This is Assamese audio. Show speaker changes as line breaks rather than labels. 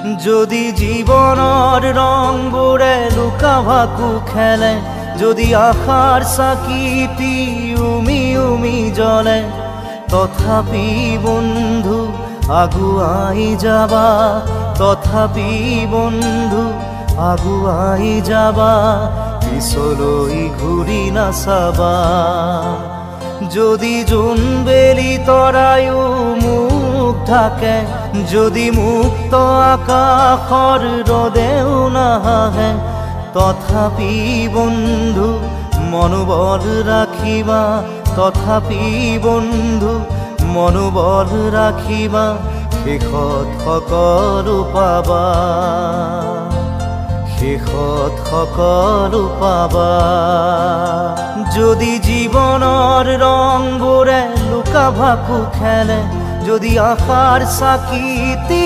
যদি জীবনৰ ৰংবোৰে লুকা ভাকু খেলে, যদি আশাৰ চাকিটি উমি উমি জ্বলে, তথাপি বন্ধু আগুৱাই যাবা, তথাপি বন্ধু আগুৱাই যাবা, পিছলৈ ঘূৰি নাচাবা। যদি জোনবেলি তৰায়ো মুখ ঢাকে, যদি মুক্ত আকাশৰ ৰদেও নাহে, তথাপি বন্ধু মনোবল ৰাখিবা, তথাপি বন্ধু মনোবল ৰাখিবা, শেষত সকলো পাবা, শেষত সকলো পাবা। যদি জীৱনৰ ৰংবোৰে লুকা ভাকু খেলে, যদি আশাৰ চাকিটি